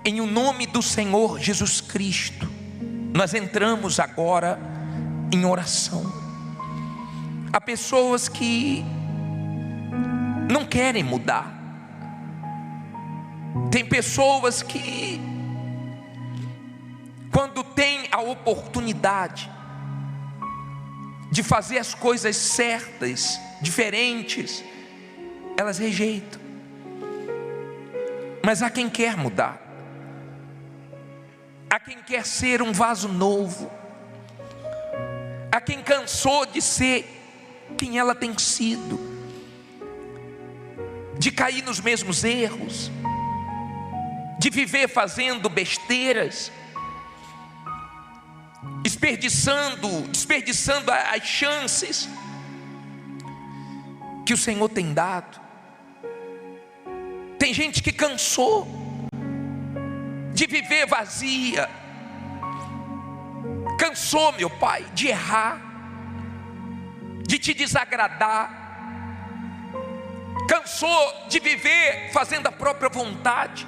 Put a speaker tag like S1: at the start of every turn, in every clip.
S1: Em o nome do Senhor Jesus Cristo, nós entramos agora em oração. Há pessoas que não querem mudar. Tem pessoas que, quando tem a oportunidade de fazer as coisas certas, diferentes, elas rejeitam. Mas há quem quer mudar. Há quem quer ser um vaso novo. Há quem cansou de ser quem ela tem sido, de cair nos mesmos erros, de viver fazendo besteiras, desperdiçando as chances que o Senhor tem dado. Tem gente que cansou de viver vazia, cansou, meu Pai, de errar, de te desagradar, cansou de viver fazendo a própria vontade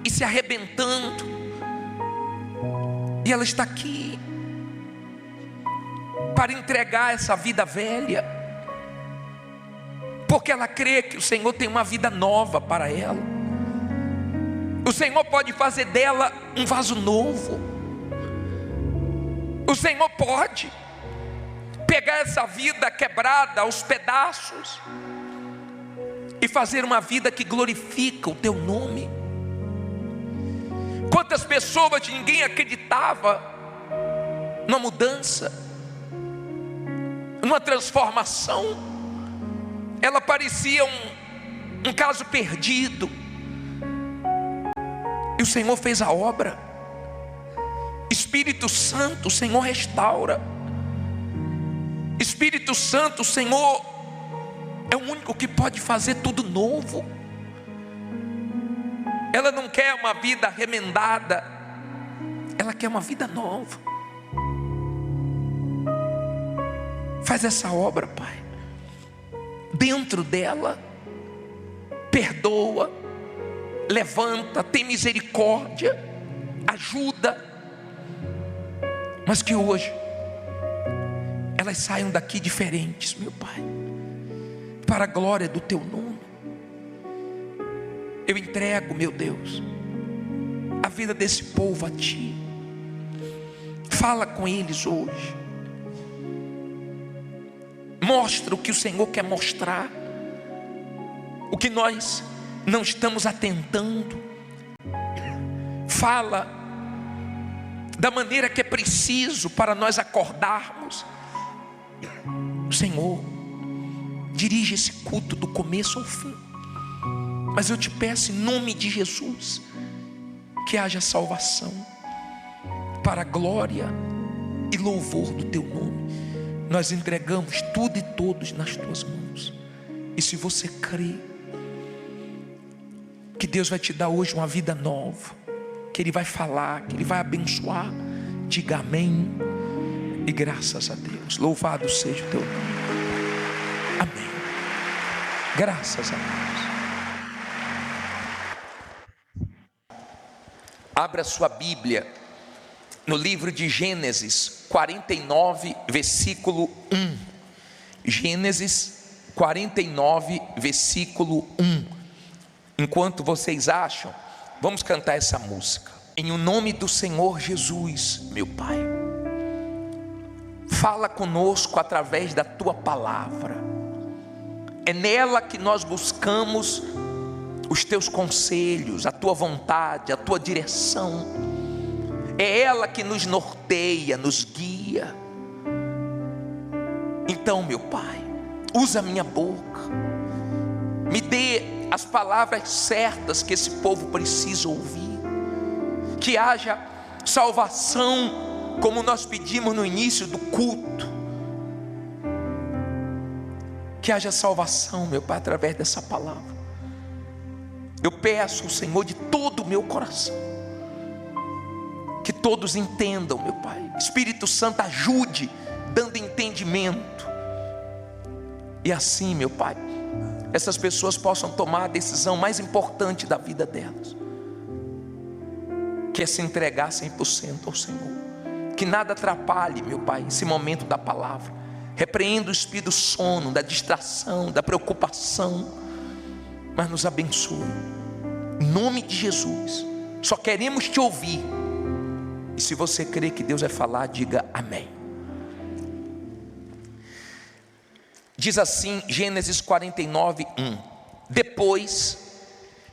S1: e se arrebentando. E ela está aqui para entregar essa vida velha, porque ela crê que o Senhor tem uma vida nova para ela. O Senhor pode fazer dela um vaso novo. O Senhor pode pegar essa vida quebrada aos pedaços e fazer uma vida que glorifica o teu nome. Quantas pessoas ninguém acreditava numa mudança, numa transformação. Ela parecia um caso perdido, e o Senhor fez a obra. Espírito Santo, o Senhor restaura. Espírito Santo, o Senhor é o único que pode fazer tudo novo. Ela não quer uma vida remendada, ela quer uma vida nova. Faz essa obra, Pai, dentro dela. Perdoa, levanta, tem misericórdia, ajuda. Mas que hoje elas saiam daqui diferentes, meu Pai, para a glória do teu nome. Eu entrego, meu Deus, a vida desse povo a ti. Fala com eles hoje. Mostra o que o Senhor quer mostrar, o que nós não estamos atentando. Fala da maneira que é preciso para nós acordarmos. Senhor, dirige esse culto do começo ao fim. Mas eu te peço em nome de Jesus, que haja salvação, para a glória e louvor do teu nome. Nós entregamos tudo e todos nas tuas mãos. E se você crê que Deus vai te dar hoje uma vida nova, que Ele vai falar, que Ele vai abençoar, diga amém e graças a Deus. Louvado seja o teu nome. Amém. Graças a Deus. Abra sua Bíblia no livro de Gênesis 49, versículo 1. Gênesis 49, versículo 1. Enquanto vocês acham, vamos cantar essa música. Em o nome do Senhor Jesus, meu Pai, fala conosco através da tua palavra. É nela que nós buscamos os teus conselhos, a tua vontade, a tua direção. É ela que nos norteia, nos guia. Então, meu Pai, usa a minha boca, me dê as palavras certas que esse povo precisa ouvir. Que haja salvação, como nós pedimos no início do culto. Que haja salvação, meu Pai, através dessa palavra. Eu peço ao Senhor de todo o meu coração, que todos entendam, meu Pai. Espírito Santo, ajude, dando entendimento. E assim, meu Pai, essas pessoas possam tomar a decisão mais importante da vida delas. que é se entregar 100% ao Senhor. Que nada atrapalhe, meu Pai, esse momento da palavra. Repreenda o espírito do sono, da distração, da preocupação, mas nos abençoe, em nome de Jesus. Só queremos te ouvir, e se você crê que Deus vai falar, diga amém. Diz assim, Gênesis 49:1: Depois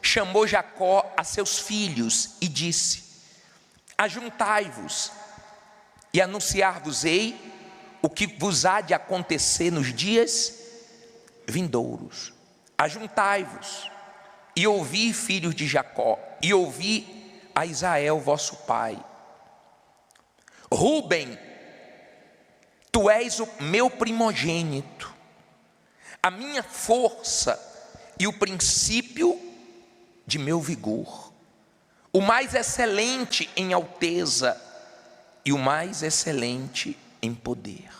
S1: chamou Jacó a seus filhos e disse: Ajuntai-vos e anunciar-vos-ei o que vos há de acontecer nos dias vindouros. Ajuntai-vos e ouvi, filhos de Jacó, e ouvi a Israel vosso pai. Rúben, tu és o meu primogênito, a minha força e o princípio de meu vigor, o mais excelente em alteza e o mais excelente em poder,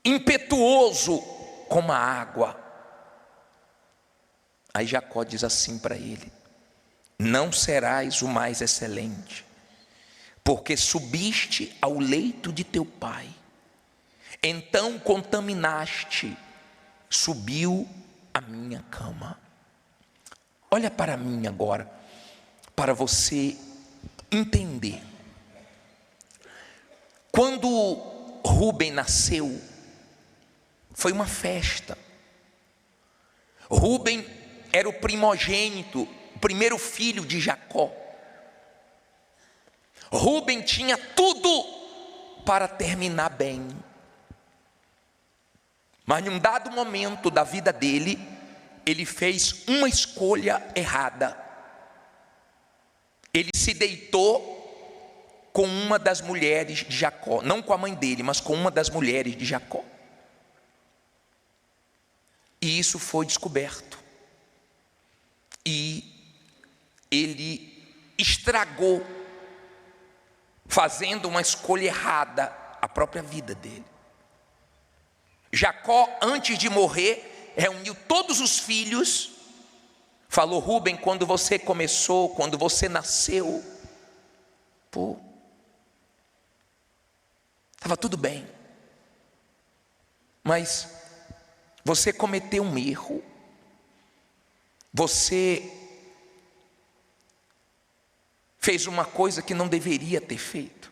S1: impetuoso como a água. Aí Jacó diz assim para ele: não serás o mais excelente, porque subiste ao leito de teu pai, então contaminaste, subiu a minha cama. Olha para mim agora, para você entender. Quando Rúben nasceu, foi uma festa. Rúben era o primogênito, o primeiro filho de Jacó. Rúben tinha tudo para terminar bem, mas num dado momento da vida dele, ele fez uma escolha errada. Ele se deitou com uma das mulheres de Jacó, não com a mãe dele, mas com uma das mulheres de Jacó. E isso foi descoberto. E ele estragou, fazendo uma escolha errada, a própria vida dele. Jacó, antes de morrer, reuniu todos os filhos, falou: Rúben, quando você começou, quando você nasceu, estava tudo bem, mas você cometeu um erro, você fez uma coisa que não deveria ter feito,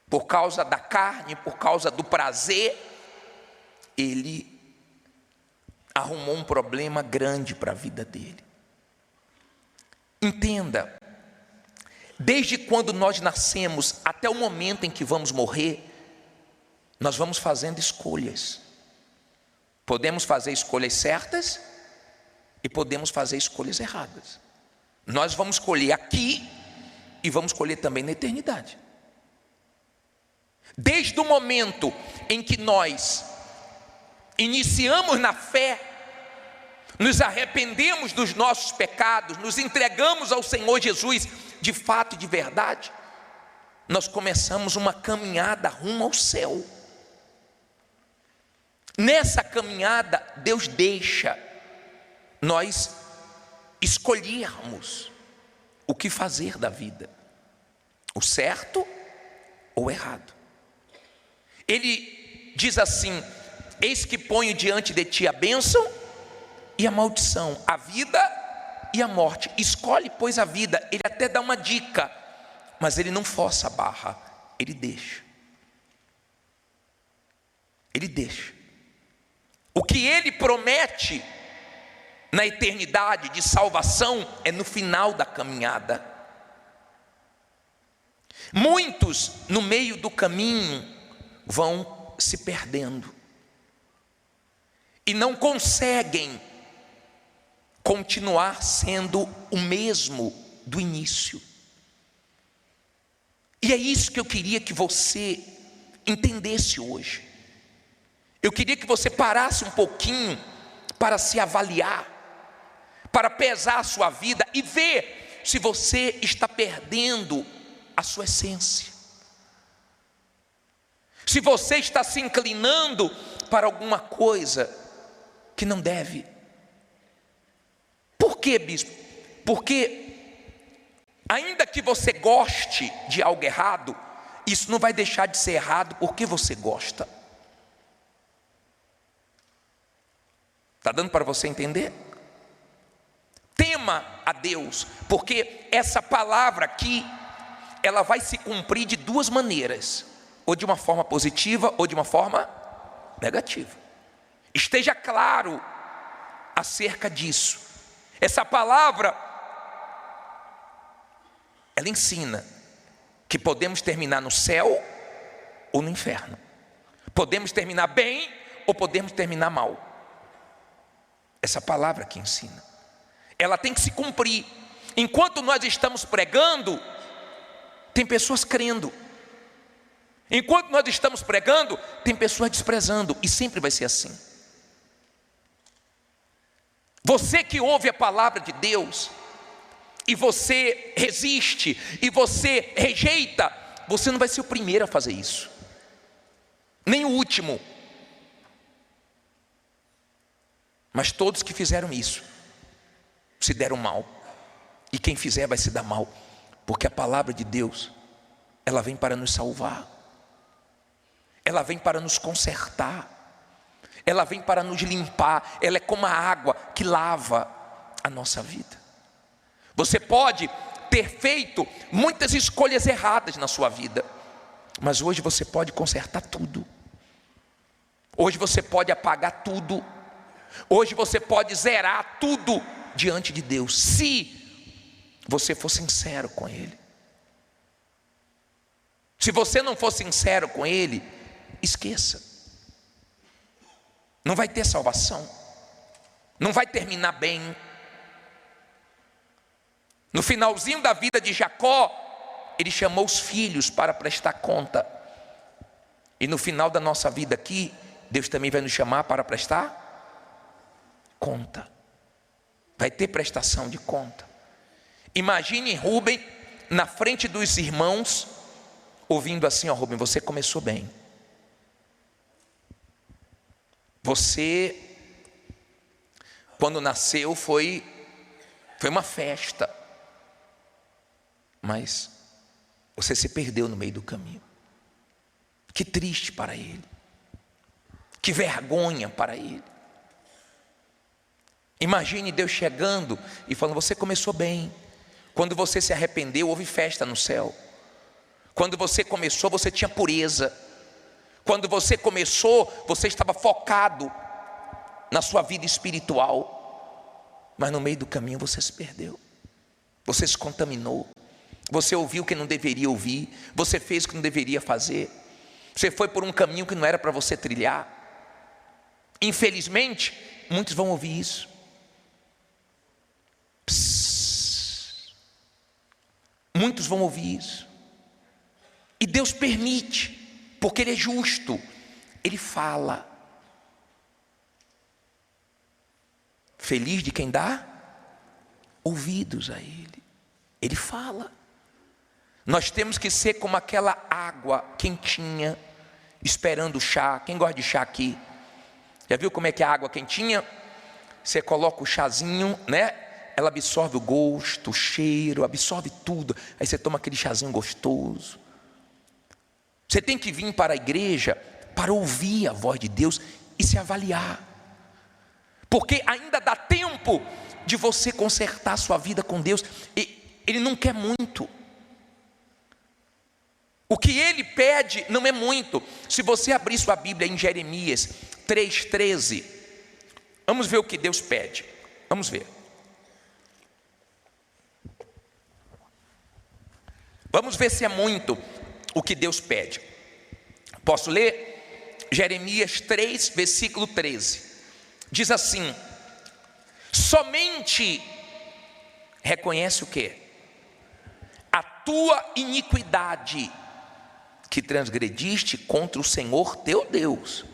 S1: por causa da carne, por causa do prazer, ele arrumou um problema grande para a vida dele. Entenda, desde quando nós nascemos até o momento em que vamos morrer, nós vamos fazendo escolhas. Podemos fazer escolhas certas e podemos fazer escolhas erradas. Nós vamos escolher aqui e vamos escolher também na eternidade. Desde o momento em que nós iniciamos na fé, nos arrependemos dos nossos pecados, nos entregamos ao Senhor Jesus de fato e de verdade, nós começamos uma caminhada rumo ao céu. Nessa caminhada, Deus deixa nós escolhermos o que fazer da vida, o certo ou o errado. Ele diz assim: eis que ponho diante de ti a bênção e a maldição, a vida e a morte. Escolhe, pois, a vida. Ele até dá uma dica, mas ele não força a barra, ele deixa. Ele deixa. O que ele promete na eternidade de salvação é no final da caminhada. Muitos no meio do caminho vão se perdendo e não conseguem continuar sendo o mesmo do início. E é isso que eu queria que você entendesse hoje. Eu queria que você parasse um pouquinho para se avaliar, para pesar a sua vida e ver se você está perdendo a sua essência, se você está se inclinando para alguma coisa que não deve. Por quê, bispo? Porque Ainda que você goste de algo errado, isso não vai deixar de ser errado porque você gosta. Está dando para você entender? Tema a Deus, porque essa palavra aqui, ela vai se cumprir de duas maneiras, ou de uma forma positiva ou de uma forma negativa. Esteja claro acerca disso. Essa palavra, ela ensina que podemos terminar no céu ou no inferno. Podemos terminar bem ou podemos terminar mal. Essa palavra que ensina, ela tem que se cumprir. Enquanto nós estamos pregando, tem pessoas crendo. Enquanto nós estamos pregando, tem pessoas desprezando, e sempre vai ser assim. Você que ouve a palavra de Deus, e você resiste, e você rejeita, você não vai ser o primeiro a fazer isso, nem o último. Mas todos que fizeram isso se deram mal, e quem fizer vai se dar mal, porque a palavra de Deus, ela vem para nos salvar, ela vem para nos consertar, ela vem para nos limpar, ela é como a água que lava a nossa vida. Você pode ter feito muitas escolhas erradas na sua vida, mas hoje você pode consertar tudo. Hoje você pode apagar tudo. Hoje você pode zerar tudo diante de Deus, se você for sincero com Ele. Se você não for sincero com Ele, esqueça. Não vai ter salvação, não vai terminar bem. No finalzinho da vida de Jacó, ele chamou os filhos para prestar conta. E no final da nossa vida aqui, Deus também vai nos chamar para prestar conta. Vai ter prestação de conta. Imagine Rubem na frente dos irmãos, ouvindo assim: ó Rubem, você começou bem. Você, quando nasceu, foi uma festa. Mas você se perdeu no meio do caminho. Que triste para ele. Que vergonha para ele. Imagine Deus chegando e falando: você começou bem. Quando você se arrependeu, houve festa no céu. Quando você começou, você tinha pureza. Quando você começou, você estava focado na sua vida espiritual. Mas no meio do caminho você se perdeu. Você se contaminou. Você ouviu o que não deveria ouvir. Você fez o que não deveria fazer. Você foi por um caminho que não era para você trilhar. Infelizmente, muitos vão ouvir isso. Muitos vão ouvir isso. E Deus permite, porque Ele é justo. Ele fala. Feliz de quem dá ouvidos a Ele. Ele fala. Nós temos que ser como aquela água quentinha, esperando o chá. Quem gosta de chá aqui? Já viu como é que é a água quentinha? Você coloca o chazinho, né? Ela absorve o gosto, o cheiro, absorve tudo. Aí você toma aquele chazinho gostoso. Você tem que vir para a igreja para ouvir a voz de Deus e se avaliar. Porque ainda dá tempo de você consertar a sua vida com Deus. Ele não quer muito. O que Ele pede não é muito. Se você abrir sua Bíblia em Jeremias 3,13, vamos ver o que Deus pede. Vamos ver. Vamos ver se é muito o que Deus pede. Posso ler? Jeremias 3, versículo 13. Diz assim: somente reconhece o quê? A tua iniquidade que transgrediste contra o Senhor teu Deus.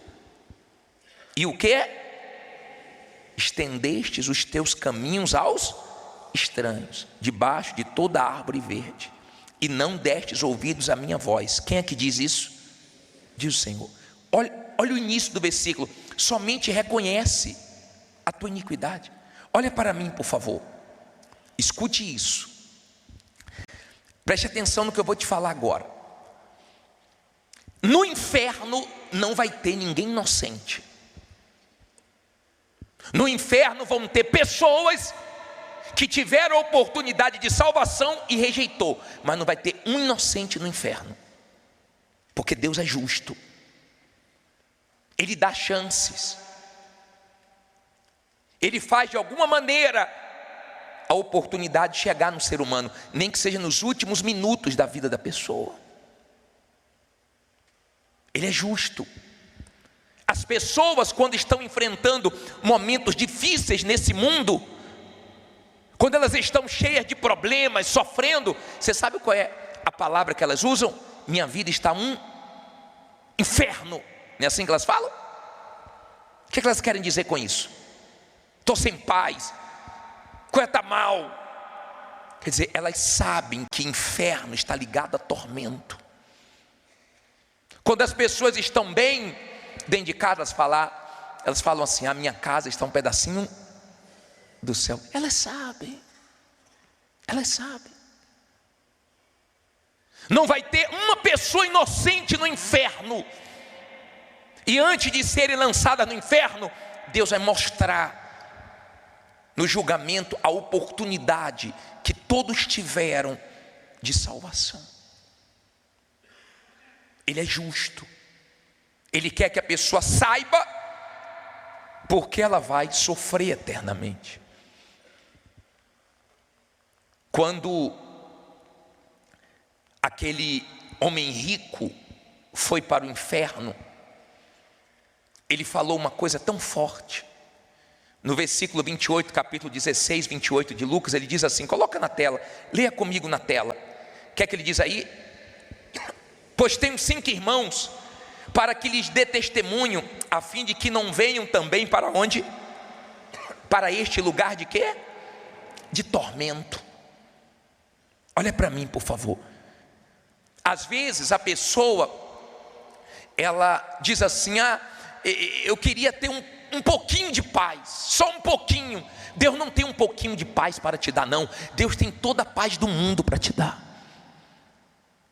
S1: E o que? Estendestes os teus caminhos aos estranhos, debaixo de toda árvore verde, e não destes ouvidos à minha voz. Quem é que diz isso? Diz o Senhor. Olha o início do versículo. Somente reconhece a tua iniquidade. Olha para mim, por favor. Escute isso. Preste atenção no que eu vou te falar agora. No inferno não vai ter ninguém inocente. No inferno vão ter pessoas que tiveram a oportunidade de salvação e rejeitou, mas não vai ter um inocente no inferno, porque Deus é justo. Ele dá chances. Ele faz de alguma maneira a oportunidade de chegar no ser humano, nem que seja nos últimos minutos da vida da pessoa. Ele é justo. As pessoas, quando estão enfrentando momentos difíceis nesse mundo, quando elas estão cheias de problemas, sofrendo, você sabe qual é a palavra que elas usam? Minha vida está um inferno. Não é assim que elas falam? O que elas querem dizer com isso? Estou sem paz, coisa está mal. Quer dizer, elas sabem que inferno está ligado a tormento. Quando as pessoas estão bem dentro de casa, elas falam assim: a minha casa está um pedacinho do céu. Elas sabem. Não vai ter uma pessoa inocente no inferno. E antes de serem lançadas no inferno, Deus vai mostrar no julgamento a oportunidade que todos tiveram de salvação. Ele é justo. Ele quer que a pessoa saiba, porque ela vai sofrer eternamente. Quando aquele homem rico foi para o inferno, ele falou uma coisa tão forte. No versículo 28, capítulo 16, 28 de Lucas, ele diz assim, coloca na tela, leia comigo na tela. O que é que ele diz aí? Pois tenho 5 irmãos, para que lhes dê testemunho, a fim de que não venham também para onde? Para este lugar de quê? De tormento. Olha para mim, por favor. Às vezes a pessoa, ela diz assim: eu queria ter um pouquinho de paz, só um pouquinho. Deus não tem um pouquinho de paz para te dar, não. Deus tem toda a paz do mundo para te dar.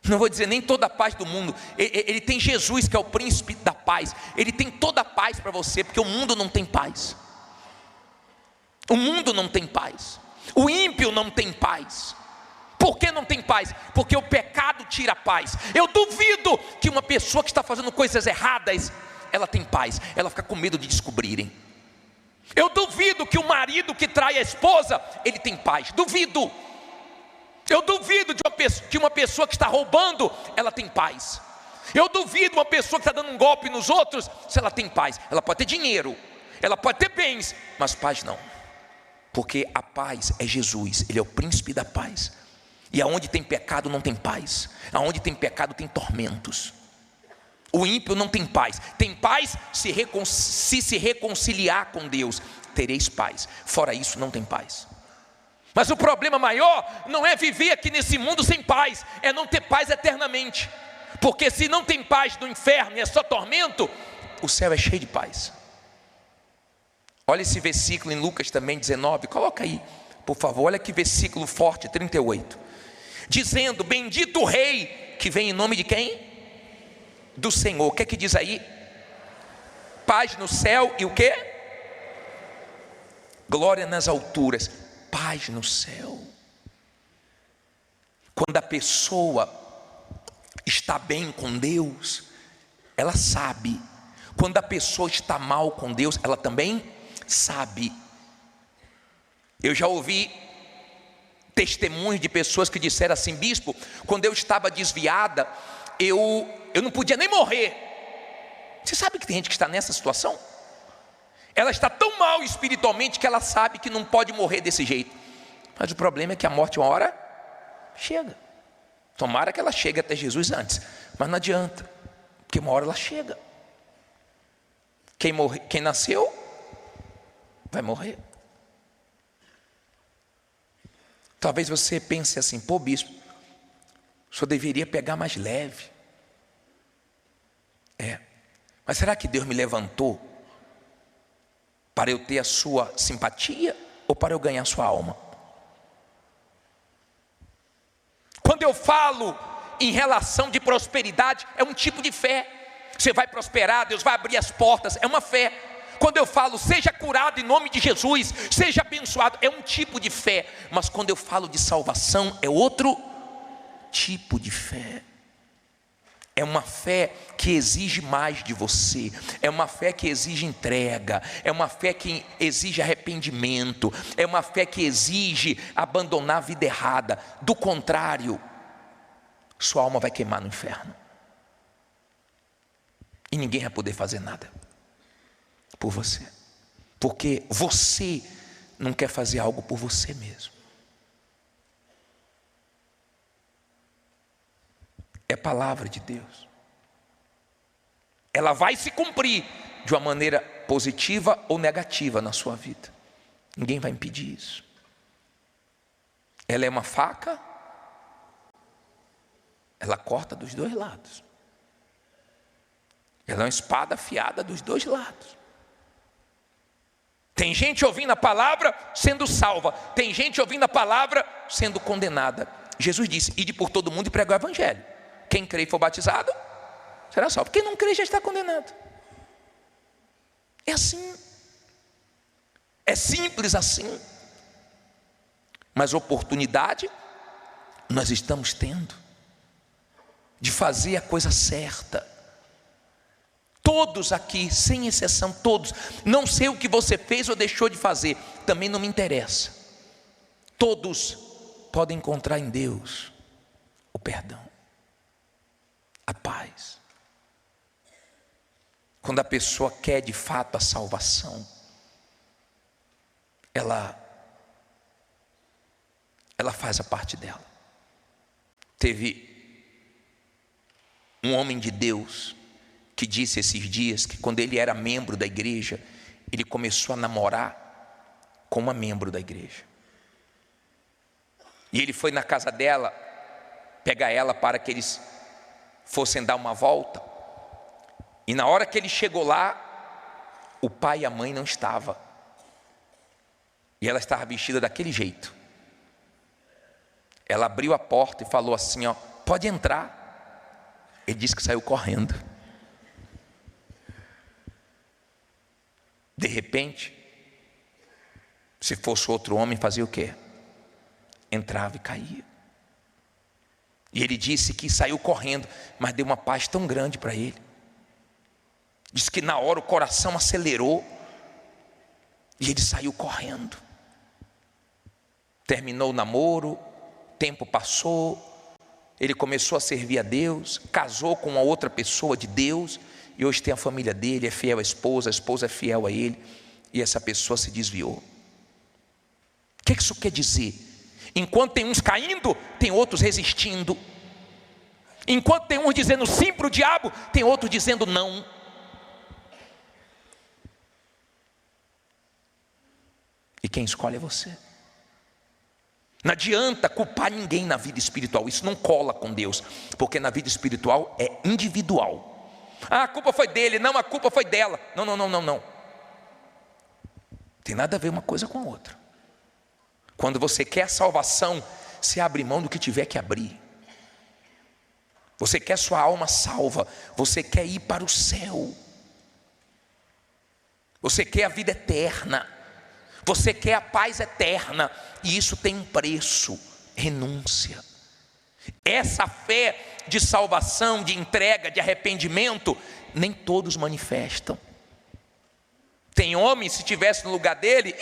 S1: Não vou dizer nem toda a paz do mundo. Ele tem Jesus, que é o príncipe da paz. Ele tem toda a paz para você, porque o mundo não tem paz. O mundo não tem paz. O ímpio não tem paz. Por que não tem paz? Porque o pecado tira a paz. Eu duvido que uma pessoa que está fazendo coisas erradas, ela tem paz. Ela fica com medo de descobrirem. Eu duvido que o marido que trai a esposa, ele tem paz. Duvido. Eu duvido que uma pessoa que está roubando, ela tem paz. Eu duvido uma pessoa que está dando um golpe nos outros, se ela tem paz. Ela pode ter dinheiro, ela pode ter bens, mas paz não. Porque a paz é Jesus, Ele é o príncipe da paz. E aonde tem pecado não tem paz. Aonde tem pecado tem tormentos. O ímpio não tem paz. Tem paz se reconciliar com Deus, tereis paz. Fora isso não tem paz. Mas o problema maior não é viver aqui nesse mundo sem paz, é não ter paz eternamente. Porque se não tem paz no inferno e é só tormento, o céu é cheio de paz. Olha esse versículo em Lucas também 19, coloca aí, por favor. Olha que versículo forte, 38. Dizendo: bendito o rei que vem em nome de quem? Do Senhor. O que é que diz aí? Paz no céu e o quê? Glória nas alturas. Paz no céu. Quando a pessoa está bem com Deus, ela sabe. Quando a pessoa está mal com Deus, ela também sabe. Eu já ouvi testemunhos de pessoas que disseram assim: bispo, quando eu estava desviada, eu não podia nem morrer. Você sabe que tem gente que está nessa situação? Ela está tão mal espiritualmente que ela sabe que não pode morrer desse jeito. Mas o problema é que a morte uma hora chega. Tomara que ela chegue até Jesus antes, mas não adianta, porque uma hora ela chega. Quem nasceu vai morrer. Talvez você pense assim: pô, bispo, o senhor deveria pegar mais leve. Mas será que Deus me levantou para eu ter a sua simpatia ou para eu ganhar a sua alma? Quando Quando eu falo em relação de prosperidade, é um tipo de fé. Você vai prosperar, Deus vai abrir as portas, é uma fé. Quando eu falo, seja curado em nome de Jesus, seja abençoado, é um tipo de fé. Mas quando eu falo de salvação, é outro tipo de fé. É uma fé que exige mais de você, é uma fé que exige entrega, é uma fé que exige arrependimento, é uma fé que exige abandonar a vida errada. Do contrário, sua alma vai queimar no inferno. E ninguém vai poder fazer nada por você, porque você não quer fazer algo por você mesmo. É palavra de Deus. Ela vai se cumprir de uma maneira positiva ou negativa na sua vida. Ninguém vai impedir isso. Ela é uma faca, ela corta dos dois lados. Ela é uma espada afiada dos dois lados. Tem gente ouvindo a palavra sendo salva, tem gente ouvindo a palavra sendo condenada. Jesus disse: ide por todo mundo e pregar o evangelho. Quem crê e for batizado será salvo. Quem não crê já está condenado. É assim. É simples assim. Mas oportunidade nós estamos tendo de fazer a coisa certa. Todos aqui, sem exceção, todos. Não sei o que você fez ou deixou de fazer, também não me interessa. Todos podem encontrar em Deus o perdão, a paz. Quando a pessoa quer de fato a salvação, ela faz a parte dela. Teve um homem de Deus que disse esses dias que quando ele era membro da igreja, ele começou a namorar com uma membro da igreja. E ele foi na casa dela, pegar ela para que eles fossem dar uma volta. E na hora que ele chegou lá, o pai e a mãe não estavam. E ela estava vestida daquele jeito. Ela abriu a porta e falou assim, ó, pode entrar. Ele disse que saiu correndo. De repente, se fosse outro homem, fazia o quê? Entrava e caía. E ele disse que saiu correndo, mas deu uma paz tão grande para ele. Diz que na hora o coração acelerou e ele saiu correndo. Terminou o namoro, tempo passou, ele começou a servir a Deus, casou com uma outra pessoa de Deus, e hoje tem a família dele, é fiel à esposa, a esposa é fiel a ele, e essa pessoa se desviou. O que isso quer dizer? Enquanto tem uns caindo, tem outros resistindo. Enquanto tem uns dizendo sim para o diabo, tem outros dizendo não. E quem escolhe é você. Não adianta culpar ninguém na vida espiritual, isso não cola com Deus, porque na vida espiritual é individual. Ah, a culpa foi dele, não, a culpa foi dela. Não. Tem nada a ver uma coisa com a outra. Quando você quer a salvação, você abre mão do que tiver que abrir. Você quer sua alma salva, você quer ir para o céu. Você quer a vida eterna. Você quer a paz eterna, e isso tem um preço, renúncia. Essa fé de salvação, de entrega, de arrependimento, nem todos manifestam. Tem homem, se estivesse no lugar dele,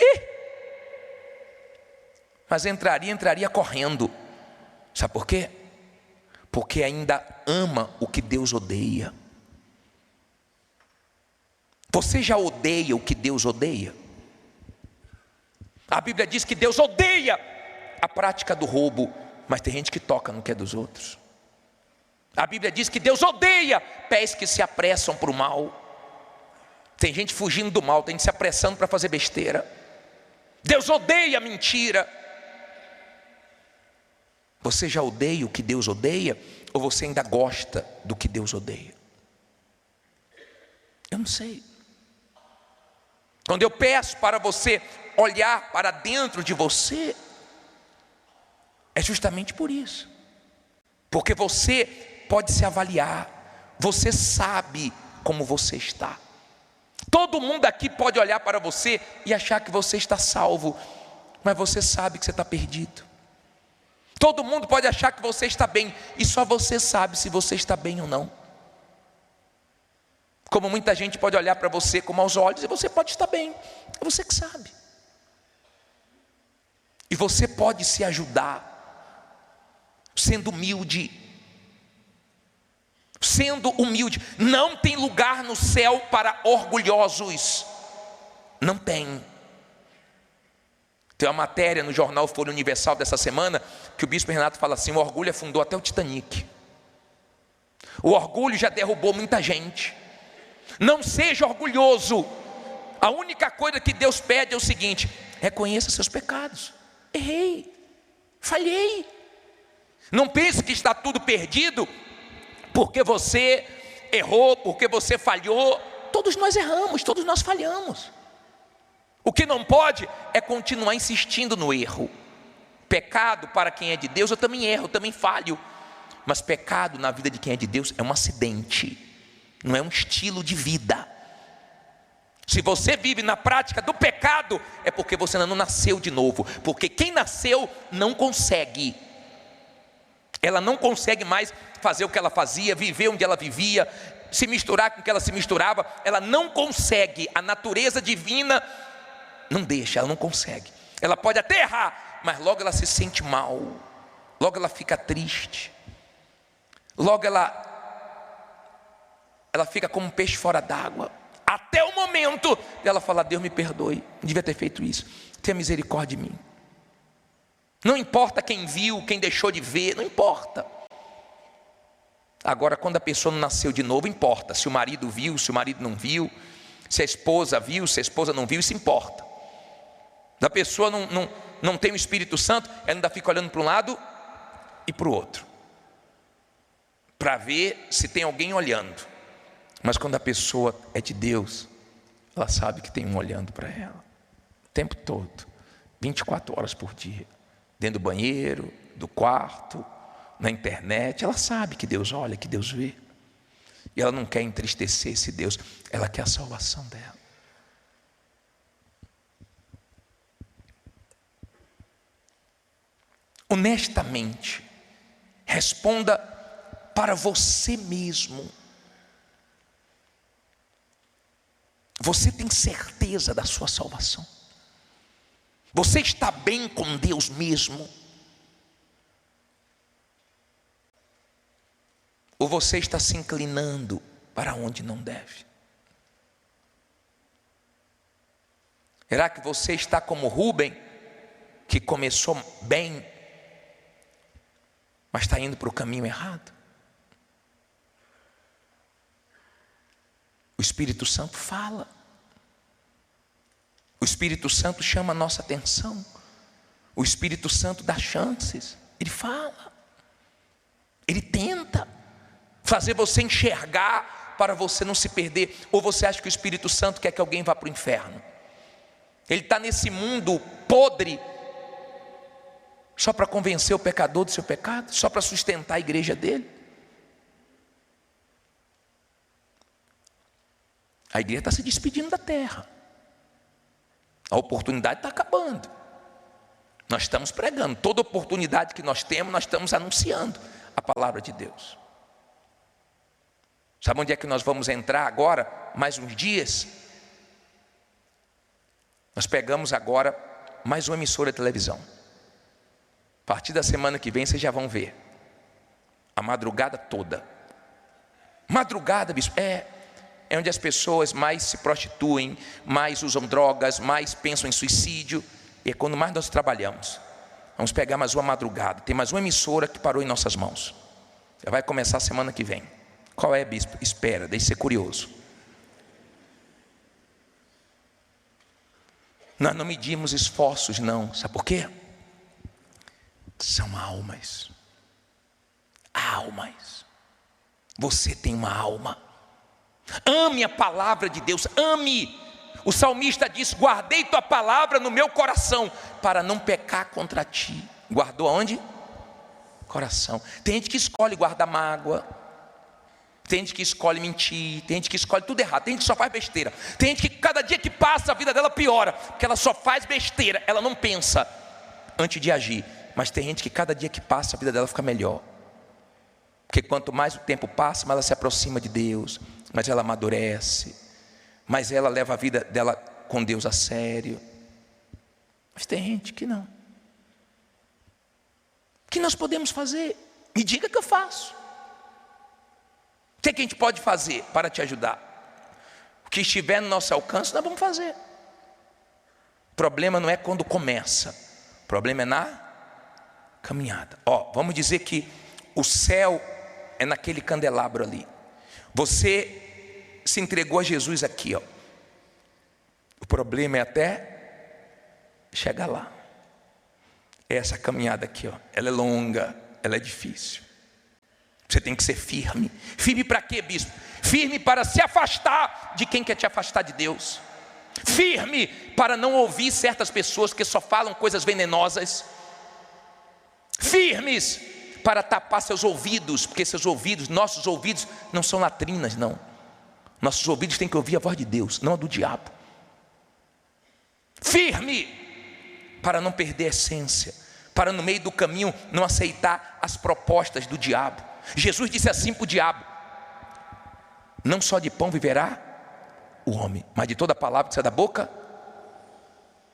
S1: mas entraria correndo. Sabe por quê? Porque ainda ama o que Deus odeia. Você já odeia o que Deus odeia? A Bíblia diz que Deus odeia a prática do roubo, mas tem gente que toca no que é dos outros. A Bíblia diz que Deus odeia pés que se apressam para o mal. Tem gente fugindo do mal, tem gente se apressando para fazer besteira. Deus odeia a mentira. Você já odeia o que Deus odeia, ou você ainda gosta do que Deus odeia? Eu não sei. Quando eu peço para você olhar para dentro de você, é justamente por isso. Porque você pode se avaliar, você sabe como você está. Todo mundo aqui pode olhar para você e achar que você está salvo, mas você sabe que você está perdido. Todo mundo pode achar que você está bem, e só você sabe se você está bem ou não. Como muita gente pode olhar para você com maus olhos, e você pode estar bem, é você que sabe. E você pode se ajudar, sendo humilde. Sendo humilde. Não tem lugar no céu para orgulhosos. Não tem. Tem uma matéria no jornal Folha Universal dessa semana, que o bispo Renato fala assim: o orgulho afundou até o Titanic. O orgulho já derrubou muita gente. Não seja orgulhoso. A única coisa que Deus pede é o seguinte: reconheça seus pecados. Errei, falhei. Não pense que está tudo perdido porque você errou, porque você falhou. Todos nós erramos, todos nós falhamos. O que não pode é continuar insistindo no erro. Pecado para quem é de Deus, eu também erro, eu também falho. Mas pecado na vida de quem é de Deus é um acidente, não é um estilo de vida. Se você vive na prática do pecado, é porque você ainda não nasceu de novo. Porque quem nasceu não consegue. Ela não consegue mais fazer o que ela fazia, viver onde ela vivia, se misturar com o que ela se misturava. Ela não consegue. A natureza divina não deixa, ela não consegue. Ela pode até errar, mas logo ela se sente mal, logo ela fica triste, logo ela fica como um peixe fora d'água, até o momento dela falar: Deus me perdoe, não devia ter feito isso, tenha misericórdia de mim. Não importa quem viu, quem deixou de ver, não importa. Agora, quando a pessoa não nasceu de novo, importa. Se o marido viu, se o marido não viu, se a esposa viu, se a esposa não viu, isso importa. A pessoa não tem o Espírito Santo, ela ainda fica olhando para um lado e para o outro, para ver se tem alguém olhando. Mas quando a pessoa é de Deus, ela sabe que tem um olhando para ela, o tempo todo, 24 horas por dia, dentro do banheiro, do quarto, na internet. Ela sabe que Deus olha, que Deus vê, e ela não quer entristecer esse Deus, ela quer a salvação dela. Honestamente, responda para você mesmo. Você tem certeza da sua salvação? Você está bem com Deus mesmo? Ou você está se inclinando para onde não deve? Será que você está como Rúben, que começou bem, mas está indo para o caminho errado? O Espírito Santo fala. O Espírito Santo chama a nossa atenção. O Espírito Santo dá chances. Ele fala. Ele tenta fazer você enxergar para você não se perder. Ou você acha que o Espírito Santo quer que alguém vá para o inferno? Ele está nesse mundo podre só para convencer o pecador do seu pecado? Só para sustentar a igreja dele? A igreja está se despedindo da terra. A oportunidade está acabando. Nós estamos pregando. Toda oportunidade que nós temos, nós estamos anunciando a palavra de Deus. Sabe onde é que nós vamos entrar agora? Mais uns dias. Nós pegamos agora mais uma emissora de televisão. A partir da semana que vem vocês já vão ver. A madrugada toda. Madrugada, bispo, é onde as pessoas mais se prostituem, mais usam drogas, mais pensam em suicídio. E é quando mais nós trabalhamos. Vamos pegar mais uma madrugada. Tem mais uma emissora que parou em nossas mãos. Já vai começar a semana que vem. Qual é, bispo? Espera, deixe ser curioso. Nós não medimos esforços, não. Sabe por quê? São almas. Almas. Você tem uma alma. Ame a palavra de Deus, ame. O salmista diz: guardei tua palavra no meu coração, para não pecar contra ti. Guardou aonde? Coração. Tem gente que escolhe guardar mágoa, tem gente que escolhe mentir, tem gente que escolhe tudo errado, tem gente que só faz besteira, tem gente que cada dia que passa a vida dela piora, porque ela só faz besteira, ela não pensa antes de agir. Mas tem gente que cada dia que passa a vida dela fica melhor, porque quanto mais o tempo passa, mais ela se aproxima de Deus, mais ela amadurece, mais ela leva a vida dela com Deus a sério. Mas tem gente que não. O que nós podemos fazer? Me diga que eu faço. O que a gente pode fazer para te ajudar? O que estiver no nosso alcance, nós vamos fazer. O problema não é quando começa, o problema é na caminhada. Vamos dizer que o céu é naquele candelabro ali. Você se entregou a Jesus aqui, O problema é até chegar lá. Essa caminhada aqui, ela é longa, ela é difícil. Você tem que ser firme. Firme para quê, bispo? Firme para se afastar de quem quer te afastar de Deus. Firme para não ouvir certas pessoas que só falam coisas venenosas. Firmes para tapar seus ouvidos, porque seus ouvidos, nossos ouvidos não são latrinas, não. Nossos ouvidos têm que ouvir a voz de Deus, não a do diabo. Firme para não perder a essência, para no meio do caminho não aceitar as propostas do diabo. Jesus disse assim para o diabo: não só de pão viverá o homem, mas de toda palavra que sai da boca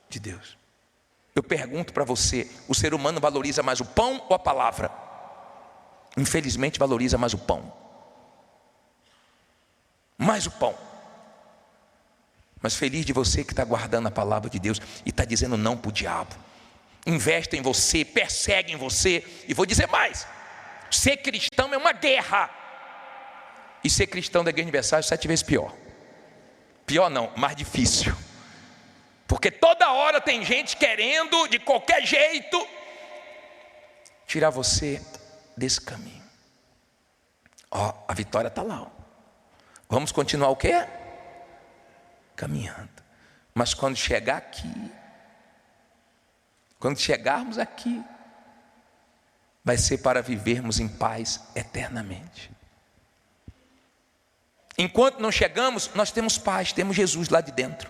S1: de Deus. Eu pergunto para você, o ser humano valoriza mais o pão ou a palavra? Infelizmente valoriza mais o pão. Mais o pão. Mas feliz de você que está guardando a palavra de Deus e está dizendo não para o diabo. Investe em você, persegue em você. E vou dizer mais: ser cristão é uma guerra. E ser cristão da Igreja Universal é 7 vezes pior. Pior não, mais difícil. Porque toda hora tem gente querendo, de qualquer jeito, tirar você desse caminho. A vitória está lá. Vamos continuar o quê? Caminhando. Mas quando chegar aqui, quando chegarmos aqui, vai ser para vivermos em paz eternamente. Enquanto não chegamos, nós temos paz, temos Jesus lá de dentro,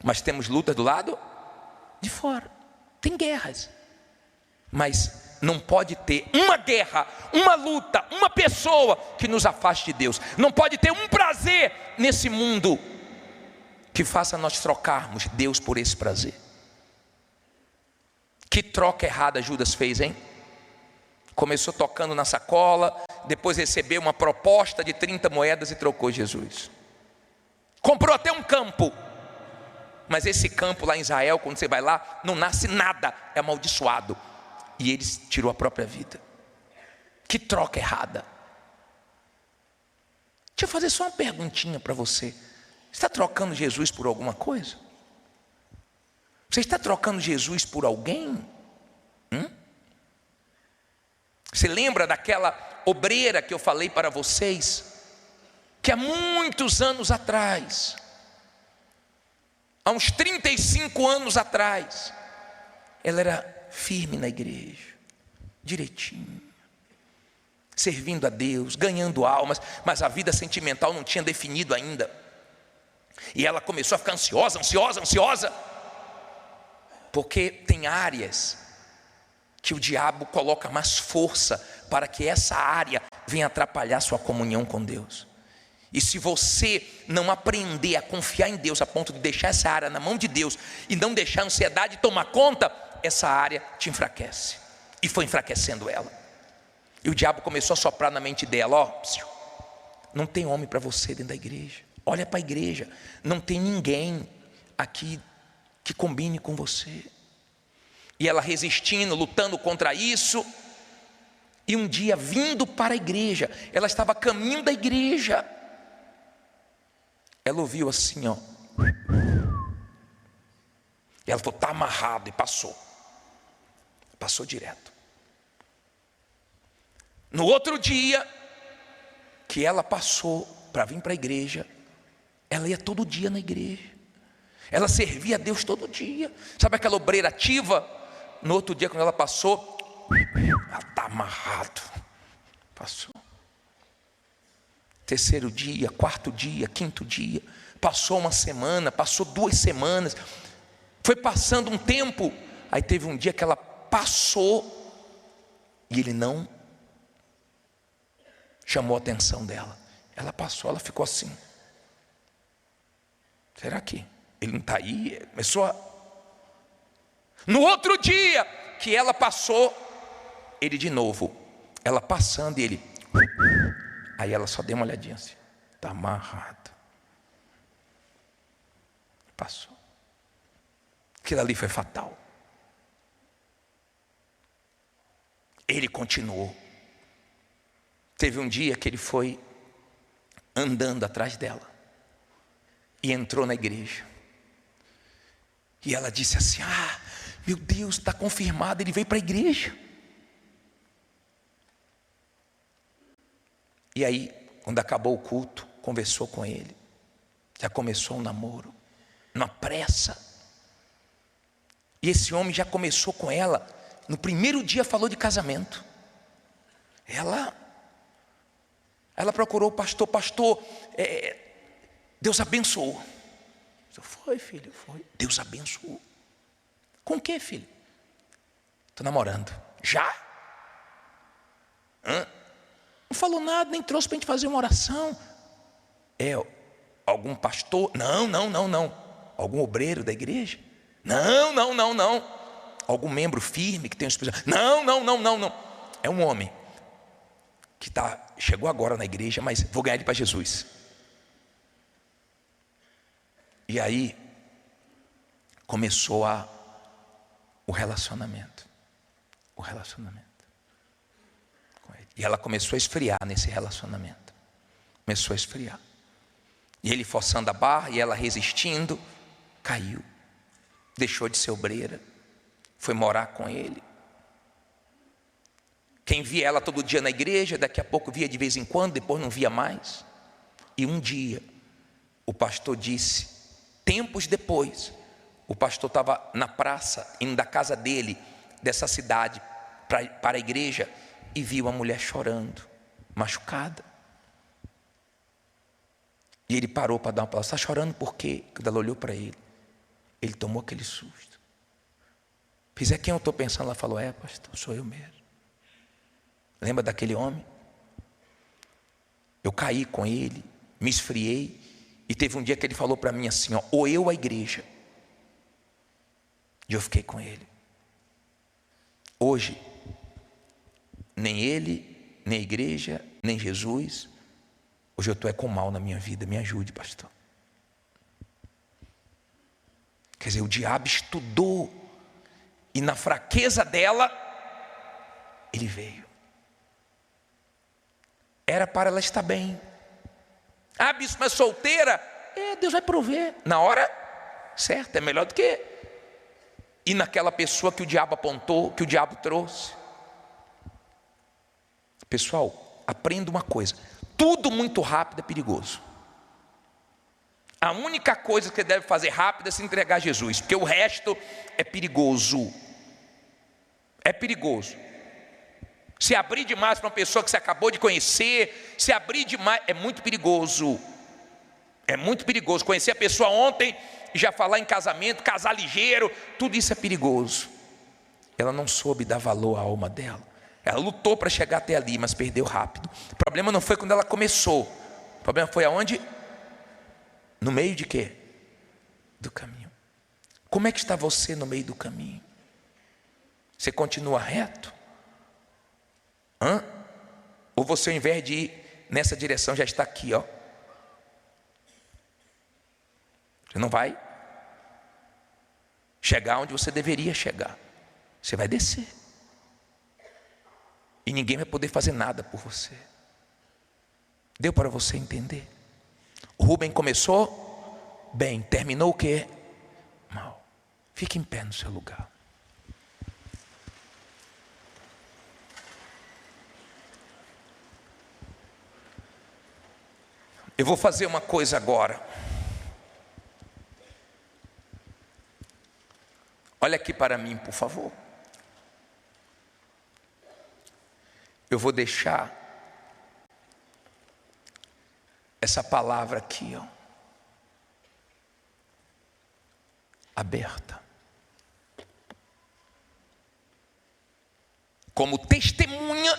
S1: mas temos lutas do lado de fora. Tem guerras, mas não pode ter uma guerra, uma luta, uma pessoa que nos afaste de Deus. Não pode ter um prazer nesse mundo que faça nós trocarmos Deus por esse prazer. Que troca errada Judas fez, hein? Começou tocando na sacola, depois recebeu uma proposta de 30 moedas e trocou Jesus. Comprou até um campo, mas esse campo lá em Israel, quando você vai lá, não nasce nada, é amaldiçoado. E ele tirou a própria vida. Que troca errada. Deixa eu fazer só uma perguntinha para você. Você está trocando Jesus por alguma coisa? Você está trocando Jesus por alguém? Você lembra daquela obreira que eu falei para vocês? Que há muitos anos atrás, há uns 35 anos atrás, ela era firme na igreja, direitinho, servindo a Deus, ganhando almas, mas a vida sentimental não tinha definido ainda. E ela começou a ficar ansiosa, porque tem áreas que o diabo coloca mais força para que essa área venha atrapalhar sua comunhão com Deus. E se você não aprender a confiar em Deus a ponto de deixar essa área na mão de Deus e não deixar a ansiedade tomar conta, essa área te enfraquece. E foi enfraquecendo ela. E o diabo começou a soprar na mente dela: não tem homem para você dentro da igreja. Olha para a igreja, não tem ninguém aqui que combine com você. E ela resistindo, lutando contra isso. E um dia, vindo para a igreja, ela estava a caminho da igreja, ela ouviu assim, e ela falou: está amarrado, e passou direto. No outro dia que ela passou para vir para a igreja, ela ia todo dia na igreja, ela servia a Deus todo dia. Sabe aquela obreira ativa? No outro dia, quando ela passou, ela está amarrado. Passou. Terceiro dia, quarto dia, quinto dia. Passou uma semana, passou 2 semanas. Foi passando um tempo. Aí teve um dia que ela passou e ele não chamou a atenção dela. Ela passou, ela ficou assim. Será que ele não está aí? Começou a... No outro dia que ela passou, ele de novo. Ela passando e ele... Aí ela só deu uma olhadinha assim. Está amarrado. Passou. Aquilo ali foi fatal. Ele continuou. Teve um dia que ele foi andando atrás dela e entrou na igreja. E ela disse assim: meu Deus, está confirmado, ele veio para a igreja. E aí, quando acabou o culto, conversou com ele. Já começou um namoro, numa pressa. E esse homem já começou com ela. No primeiro dia falou de casamento. Ela procurou o pastor. Pastor, Deus abençoou. Foi, filho, foi. Deus abençoou. Com o que, filho? Estou namorando. Já? Não falou nada, nem trouxe para a gente fazer uma oração. Algum pastor? Não. Algum obreiro da igreja? Não. Algum membro firme que tem um espírito? Não. É um homem que chegou agora na igreja, mas vou ganhar ele para Jesus. E aí começou o relacionamento. Com ele. E ela começou a esfriar nesse relacionamento. Começou a esfriar. E ele forçando a barra e ela resistindo, caiu. Deixou de ser obreira. Foi morar com ele. Quem via ela todo dia na igreja, daqui a pouco via de vez em quando, depois não via mais. E um dia, o pastor disse, tempos depois, o pastor estava na praça, indo da casa dele, dessa cidade, para a igreja, e viu uma mulher chorando, machucada. E ele parou para dar uma palavra. Está chorando por quê? Quando ela olhou para ele, ele tomou aquele susto. Fiz, quem eu estou pensando? Ela falou, pastor, sou eu mesmo. Lembra daquele homem? Eu caí com ele, me esfriei, e teve um dia que ele falou para mim assim, ou eu a igreja. E eu fiquei com ele. Hoje, nem ele, nem a igreja, nem Jesus. Hoje eu estou com mal na minha vida, me ajude, pastor. Quer dizer, o diabo estudou, e na fraqueza dela, ele veio. Era para ela estar bem. Bispo, mas solteira? Deus vai prover. Na hora certa, é melhor do que ir naquela pessoa que o diabo apontou, que o diabo trouxe. Pessoal, aprenda uma coisa. Tudo muito rápido é perigoso. A única coisa que você deve fazer rápido é se entregar a Jesus, porque o resto é perigoso. É perigoso. Se abrir demais para uma pessoa que você acabou de conhecer, se abrir demais, é muito perigoso. É muito perigoso. Conhecer a pessoa ontem e já falar em casamento, casar ligeiro, tudo isso é perigoso. Ela não soube dar valor à alma dela. Ela lutou para chegar até ali, mas perdeu rápido. O problema não foi quando ela começou. O problema foi aonde? No meio de quê? Do caminho. Como é que está você no meio do caminho? Você continua reto? Ou você, ao invés de ir nessa direção, já está aqui, Você não vai chegar onde você deveria chegar. Você vai descer. E ninguém vai poder fazer nada por você. Deu para você entender? O Rubem começou bem, terminou o quê? Mal. Fique em pé no seu lugar. Eu vou fazer uma coisa agora. Olha aqui para mim, por favor. eu vou deixar essa palavra aqui, ó, aberta, como testemunha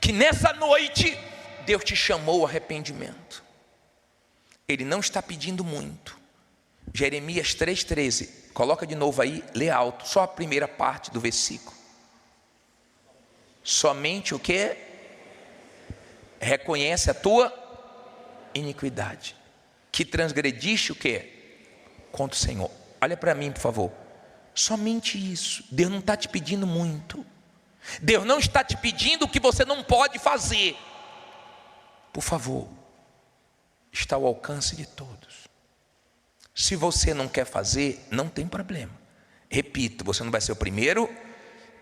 S1: que nessa noite Deus te chamou ao arrependimento. Ele não está pedindo muito. Jeremias 3,13, coloca de novo aí, lê alto, só a primeira parte do versículo. Somente o que? Reconhece a tua iniquidade, que transgrediste o que? Contra o Senhor. Olha para mim, por favor. Somente isso. Deus não está te pedindo muito. Deus não está te pedindo o que você não pode fazer. Por favor, está ao alcance de todos. Se você não quer fazer, não tem problema. Repito, você não vai ser o primeiro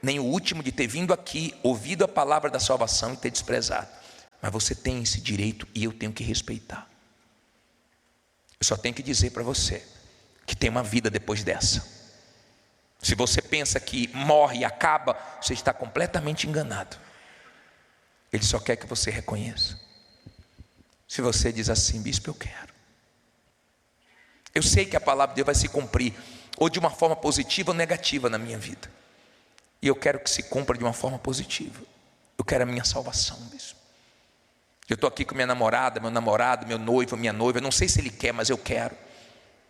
S1: nem o último de ter vindo aqui, ouvido a palavra da salvação e ter desprezado. Mas você tem esse direito e eu tenho que respeitar. Eu só tenho que dizer para você que tem uma vida depois dessa. Se você pensa que morre e acaba, você está completamente enganado. Ele só quer que você reconheça. Se você diz assim: bispo, eu quero. Eu sei que a palavra de Deus vai se cumprir, ou de uma forma positiva ou negativa na minha vida. E eu quero que se cumpra de uma forma positiva. Eu quero a minha salvação, bispo. Eu estou aqui com minha namorada, meu namorado, meu noivo, minha noiva. Eu não sei se ele quer, mas eu quero.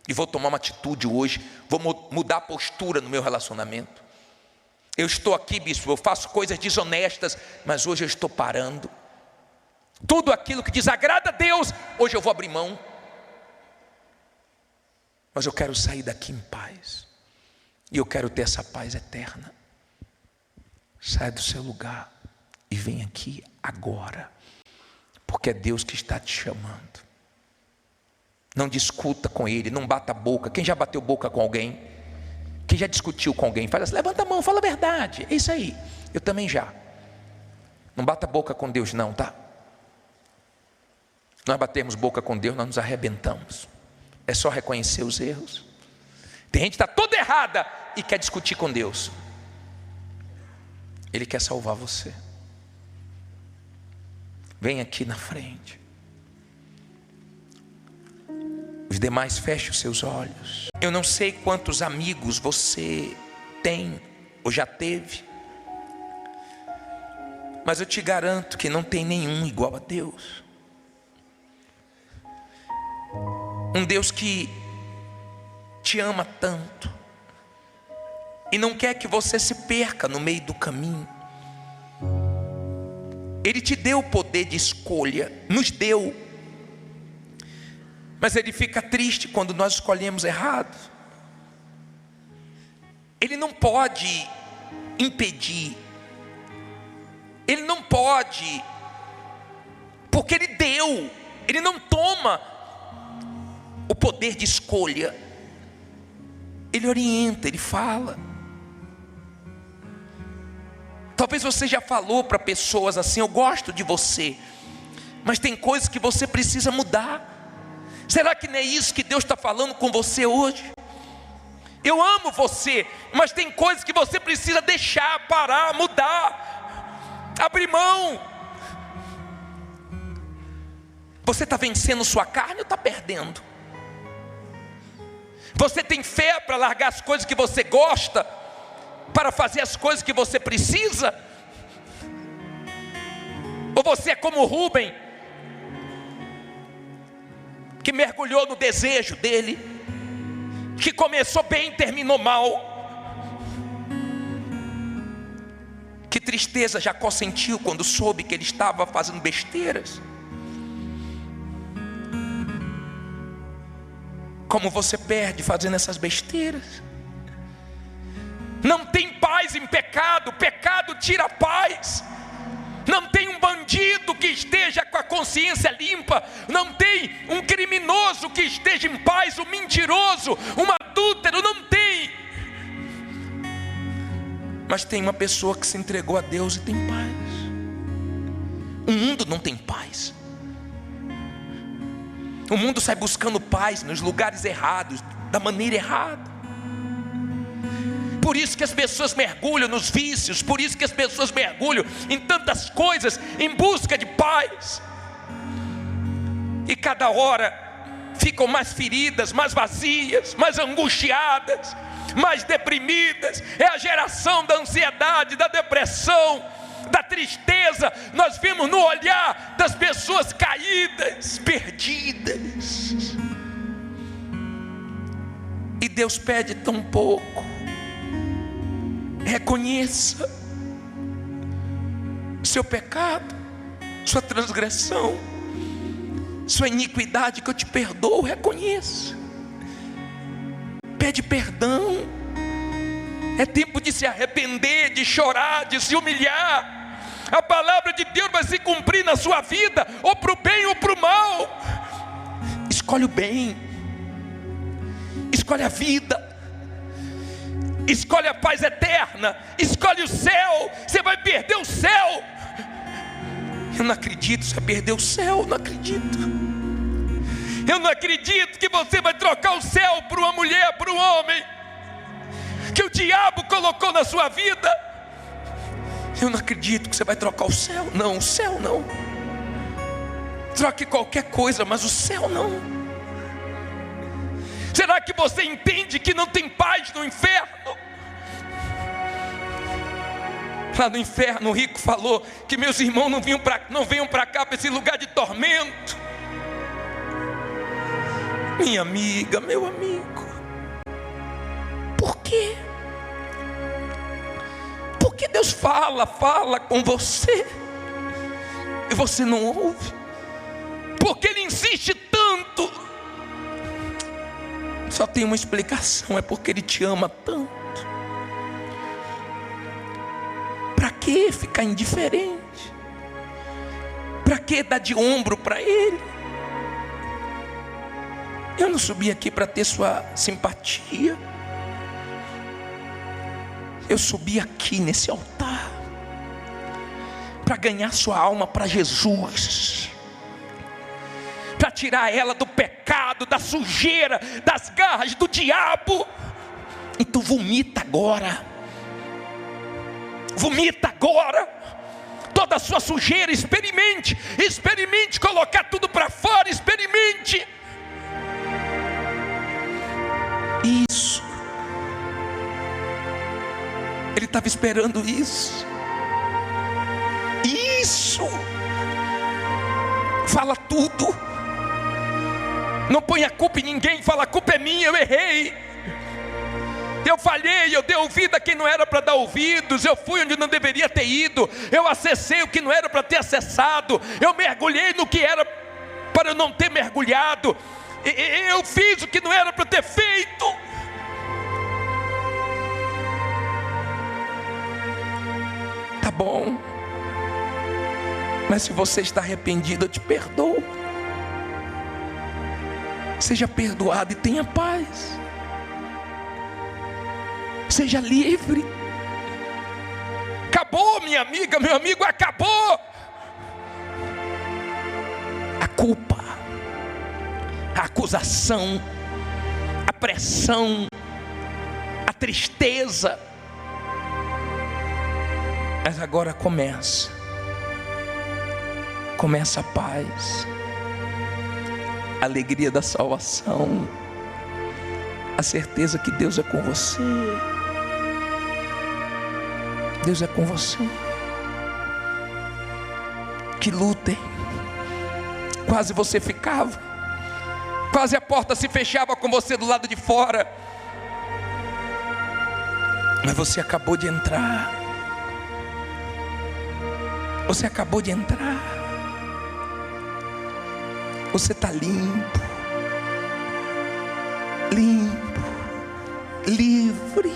S1: E vou tomar uma atitude hoje. Vou mudar a postura no meu relacionamento. Eu estou aqui, bispo, eu faço coisas desonestas, mas hoje eu estou parando. Tudo aquilo que desagrada a Deus, hoje eu vou abrir mão. Mas eu quero sair daqui em paz. E eu quero ter essa paz eterna. Sai do seu lugar e vem aqui agora. Porque é Deus que está te chamando. Não discuta com Ele, não bata a boca. Quem já bateu boca com alguém? Quem já discutiu com alguém? Fala assim, levanta a mão, fala a verdade. É isso aí, eu também já. Não bata a boca com Deus não, tá? Nós batemos boca com Deus, nós nos arrebentamos. É só reconhecer os erros. Tem gente que está toda errada e quer discutir com Deus. Ele quer salvar você. Vem aqui na frente. Os demais, feche os seus olhos. Eu não sei quantos amigos você tem ou já teve, mas eu te garanto que não tem nenhum igual a Deus. Um Deus que te ama tanto e não quer que você se perca no meio do caminho. Ele te deu o poder de escolha, nos deu. Mas Ele fica triste quando nós escolhemos errado. Ele não pode impedir. Ele não pode, porque Ele deu. Ele não toma o poder de escolha. Ele orienta, Ele fala. Talvez você já falou para pessoas assim: eu gosto de você, mas tem coisas que você precisa mudar. Será que não é isso que Deus está falando com você hoje? Eu amo você, mas tem coisas que você precisa deixar, parar, mudar, abrir mão. Você está vencendo sua carne ou está perdendo? Você tem fé para largar as coisas que você gosta, para fazer as coisas que você precisa? Ou você é como Rubem, que mergulhou no desejo dele, que começou bem e terminou mal? Que tristeza Jacó sentiu quando soube que ele estava fazendo besteiras. Como você perde fazendo essas besteiras. Não tem paz em pecado, pecado tira a paz. Não tem um bandido que esteja com a consciência limpa, não tem um criminoso que esteja em paz, um mentiroso, um adúltero, não tem. Mas tem uma pessoa que se entregou a Deus e tem paz. O mundo não tem paz. O mundo sai buscando paz nos lugares errados, da maneira errada. Por isso que as pessoas mergulham nos vícios, por isso que as pessoas mergulham em tantas coisas em busca de paz. E cada hora ficam mais feridas, mais vazias, mais angustiadas, mais deprimidas. É a geração da ansiedade, da depressão, da tristeza. Nós vemos no olhar das pessoas caídas, perdidas. E Deus pede tão pouco. Reconheça seu pecado, sua transgressão, sua iniquidade, que eu te perdoo. Reconheça, pede perdão. É tempo de se arrepender, de chorar, de se humilhar. A palavra de Deus vai se cumprir na sua vida, ou para o bem ou para o mal. Escolhe o bem, escolhe a vida, escolhe a paz eterna, escolhe o céu. Você vai perder o céu. Eu não acredito, você vai perder o céu. Não acredito. Eu não acredito que você vai trocar o céu por uma mulher, por um homem que o diabo colocou na sua vida. Eu não acredito que você vai trocar o céu. Não, o céu não. Troque qualquer coisa, mas o céu não. Será que você entende que não tem paz no inferno? Lá no inferno o rico falou que meus irmãos não venham para cá, para esse lugar de tormento. Minha amiga, meu amigo, por quê? Porque Deus fala com você e você não ouve. Porque Ele insiste tanto. Só tem uma explicação: é porque Ele te ama tanto. Para que ficar indiferente? Para que dar de ombro para Ele? Eu não subi aqui para ter sua simpatia. Eu subi aqui nesse altar para ganhar sua alma para Jesus, para tirar ela do pecado, da sujeira, das garras do diabo. Então vomita agora. Vomita agora toda a sua sujeira. Experimente colocar tudo para fora. Experimente isso. Ele estava esperando isso. Fala tudo. Não põe a culpa em ninguém. Fala: a culpa é minha, eu errei, eu falhei, eu dei ouvido a quem não era para dar ouvidos, eu fui onde não deveria ter ido, eu acessei o que não era para ter acessado, eu mergulhei no que era para eu não ter mergulhado, eu fiz o que não era para ter feito. Tá bom, mas se você está arrependido, eu te perdoo. Seja perdoado e tenha paz. Seja livre. Acabou, minha amiga, meu amigo, acabou. A culpa, a acusação, a pressão, a tristeza. Mas agora começa a paz, a alegria da salvação, a certeza que Deus é com você. Deus é com você. Que luta, hein? Quase você ficava, quase a porta se fechava com você do lado de fora, mas você acabou de entrar. Você acabou de entrar. Você está limpo, livre.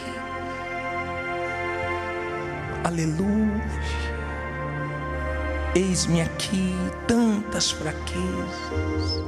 S1: Aleluia. Eis-me aqui, tantas fraquezas.